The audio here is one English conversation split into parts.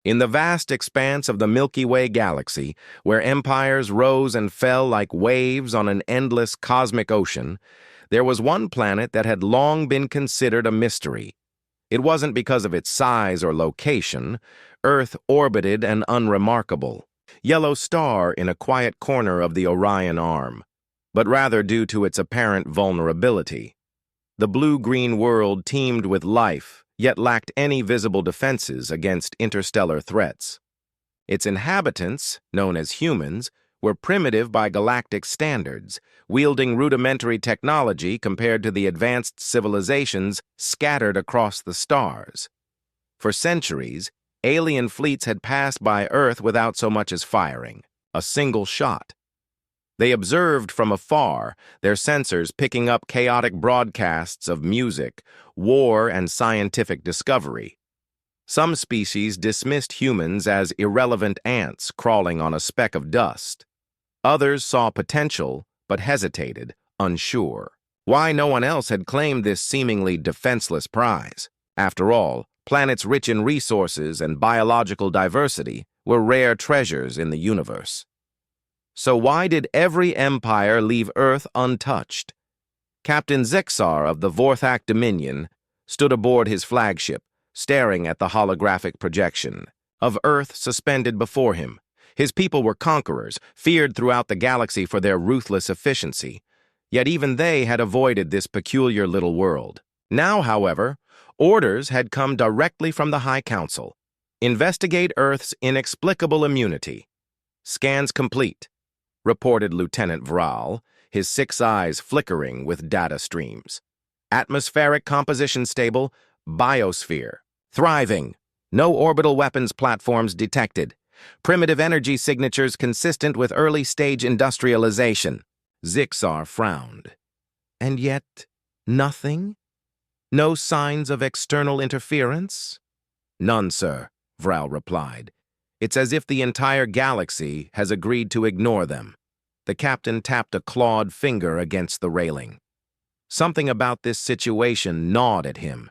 In the vast expanse of the Milky Way galaxy, where empires rose and fell like waves on an endless cosmic ocean, there was one planet that had long been considered a mystery. It wasn't because of its size or location. Earth orbited an unremarkable yellow star in a quiet corner of the Orion Arm, but rather due to its apparent vulnerability. The blue-green world teemed with life, yet lacked any visible defenses against interstellar threats. Its inhabitants, known as humans, were primitive by galactic standards, wielding rudimentary technology compared to the advanced civilizations scattered across the stars. For centuries, alien fleets had passed by Earth without so much as firing a single shot. They observed from afar, their sensors picking up chaotic broadcasts of music, war, and scientific discovery. Some species dismissed humans as irrelevant ants crawling on a speck of dust. Others saw potential, but hesitated, unsure. Why no one else had claimed this seemingly defenseless prize? After all, planets rich in resources and biological diversity were rare treasures in the universe. So why did every empire leave Earth untouched? Captain Zixar of the Vorthak Dominion stood aboard his flagship, staring at the holographic projection of Earth suspended before him. His people were conquerors, feared throughout the galaxy for their ruthless efficiency. Yet even they had avoided this peculiar little world. Now, however, orders had come directly from the High Council. Investigate Earth's inexplicable immunity. Scans complete, reported Lieutenant Vral, his 6 eyes flickering with data streams. Atmospheric composition stable, biosphere. Thriving. No orbital weapons platforms detected. Primitive energy signatures consistent with early-stage industrialization. Zixar frowned. And yet, nothing? No signs of external interference? None, sir, Vral replied. It's as if the entire galaxy has agreed to ignore them. The captain tapped a clawed finger against the railing. Something about this situation gnawed at him.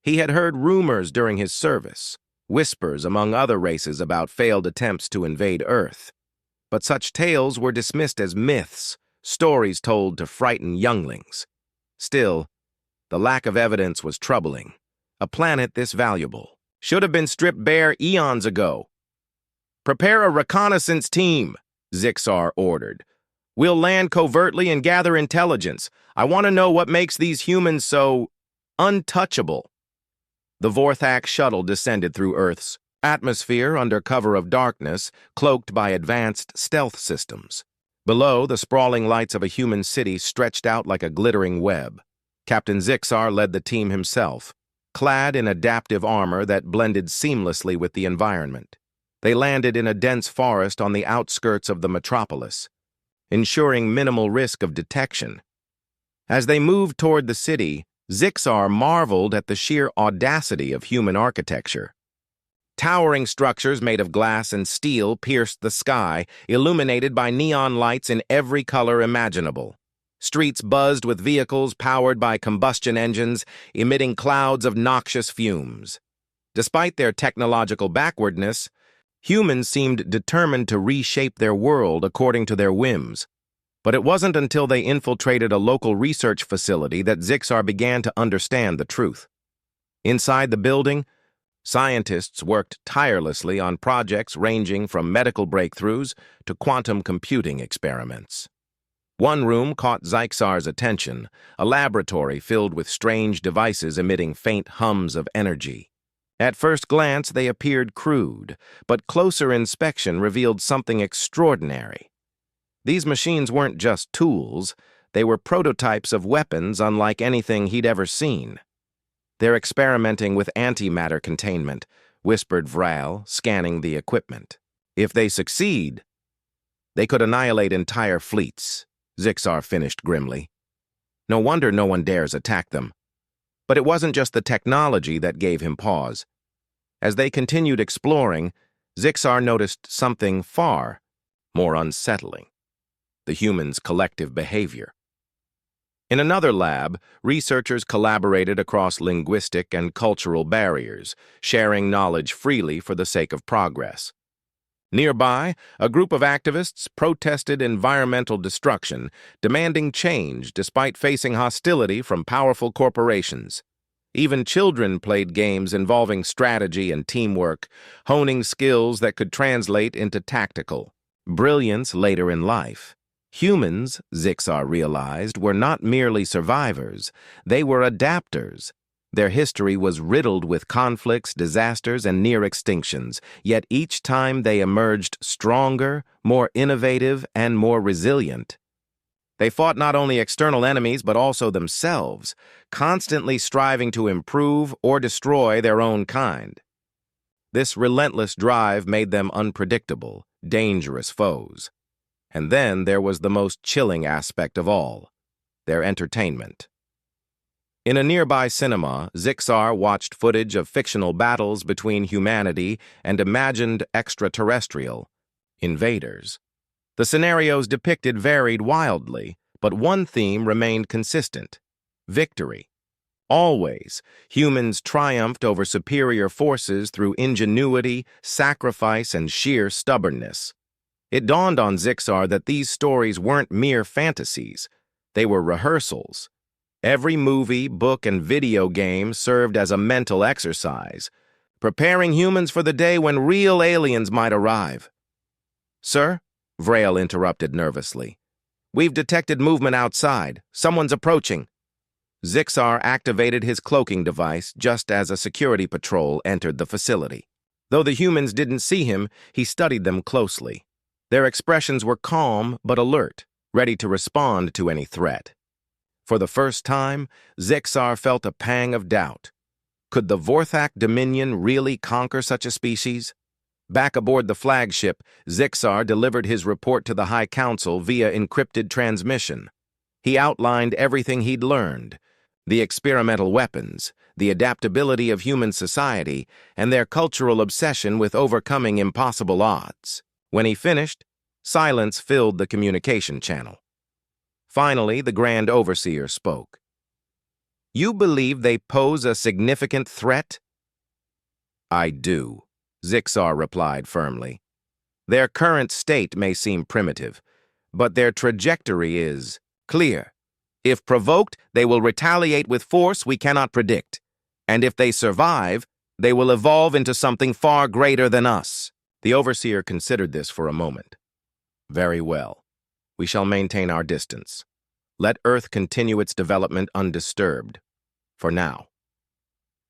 He had heard rumors during his service, whispers among other races about failed attempts to invade Earth. But such tales were dismissed as myths, stories told to frighten younglings. Still, the lack of evidence was troubling. A planet this valuable should have been stripped bare eons ago. Prepare a reconnaissance team, Zixar ordered. We'll land covertly and gather intelligence. I want to know what makes these humans so untouchable. The Vorthak shuttle descended through Earth's atmosphere under cover of darkness, cloaked by advanced stealth systems. Below, the sprawling lights of a human city stretched out like a glittering web. Captain Zixar led the team himself, clad in adaptive armor that blended seamlessly with the environment. They landed in a dense forest on the outskirts of the metropolis, ensuring minimal risk of detection. As they moved toward the city, Zixar marveled at the sheer audacity of human architecture. Towering structures made of glass and steel pierced the sky, illuminated by neon lights in every color imaginable. Streets buzzed with vehicles powered by combustion engines, emitting clouds of noxious fumes. Despite their technological backwardness, humans seemed determined to reshape their world according to their whims. But it wasn't until they infiltrated a local research facility that Zixar began to understand the truth. Inside the building, scientists worked tirelessly on projects ranging from medical breakthroughs to quantum computing experiments. One room caught Zixar's attention, a laboratory filled with strange devices emitting faint hums of energy. At first glance, they appeared crude, but closer inspection revealed something extraordinary. These machines weren't just tools, they were prototypes of weapons unlike anything he'd ever seen. They're experimenting with antimatter containment, whispered Vral, scanning the equipment. If they succeed, they could annihilate entire fleets, Zixar finished grimly. No wonder no one dares attack them. But it wasn't just the technology that gave him pause. As they continued exploring, Zixar noticed something far more unsettling: the humans' collective behavior. In another lab, researchers collaborated across linguistic and cultural barriers, sharing knowledge freely for the sake of progress. Nearby, a group of activists protested environmental destruction, demanding change despite facing hostility from powerful corporations. Even children played games involving strategy and teamwork, honing skills that could translate into tactical brilliance later in life. Humans, Zixar realized, were not merely survivors, they were adapters. Their history was riddled with conflicts, disasters, and near extinctions, yet each time they emerged stronger, more innovative, and more resilient. They fought not only external enemies but also themselves, constantly striving to improve or destroy their own kind. This relentless drive made them unpredictable, dangerous foes. And then there was the most chilling aspect of all, their entertainment. In a nearby cinema, Zixar watched footage of fictional battles between humanity and imagined extraterrestrial invaders. The scenarios depicted varied wildly, but one theme remained consistent: victory. Always, humans triumphed over superior forces through ingenuity, sacrifice, and sheer stubbornness. It dawned on Zixar that these stories weren't mere fantasies. They were rehearsals. Every movie, book, and video game served as a mental exercise, preparing humans for the day when real aliens might arrive. "Sir?" Vrail interrupted nervously. "We've detected movement outside. Someone's approaching." Zixar activated his cloaking device just as a security patrol entered the facility. Though the humans didn't see him, he studied them closely. Their expressions were calm but alert, ready to respond to any threat. For the first time, Zixar felt a pang of doubt. Could the Vorthak Dominion really conquer such a species? Back aboard the flagship, Zixar delivered his report to the High Council via encrypted transmission. He outlined everything he'd learned: the experimental weapons, the adaptability of human society, and their cultural obsession with overcoming impossible odds. When he finished, silence filled the communication channel. Finally, the Grand Overseer spoke. "You believe they pose a significant threat?" "I do," Zixar replied firmly. "Their current state may seem primitive, but their trajectory is clear. If provoked, they will retaliate with force we cannot predict. And if they survive, they will evolve into something far greater than us." The Overseer considered this for a moment. "Very well. We shall maintain our distance. Let Earth continue its development undisturbed. For now."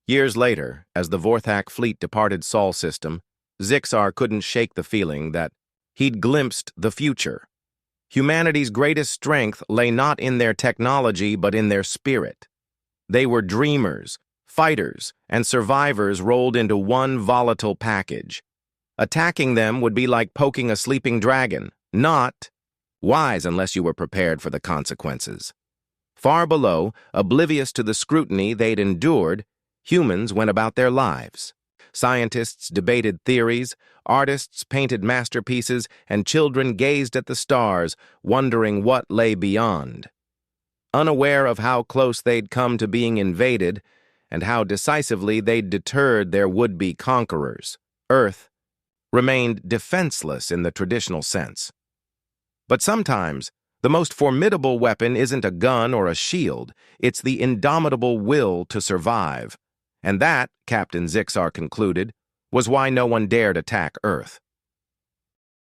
Years later, as the Vorthak fleet departed Sol system, Zixar couldn't shake the feeling that he'd glimpsed the future. Humanity's greatest strength lay not in their technology but in their spirit. They were dreamers, fighters, and survivors rolled into one volatile package. Attacking them would be like poking a sleeping dragon, not wise unless you were prepared for the consequences. Far below, oblivious to the scrutiny they'd endured, humans went about their lives. Scientists debated theories, artists painted masterpieces, and children gazed at the stars, wondering what lay beyond. Unaware of how close they'd come to being invaded and how decisively they'd deterred their would-be conquerors, Earth remained defenseless in the traditional sense. But sometimes, the most formidable weapon isn't a gun or a shield, it's the indomitable will to survive. And that, Captain Zixar concluded, was why no one dared attack Earth.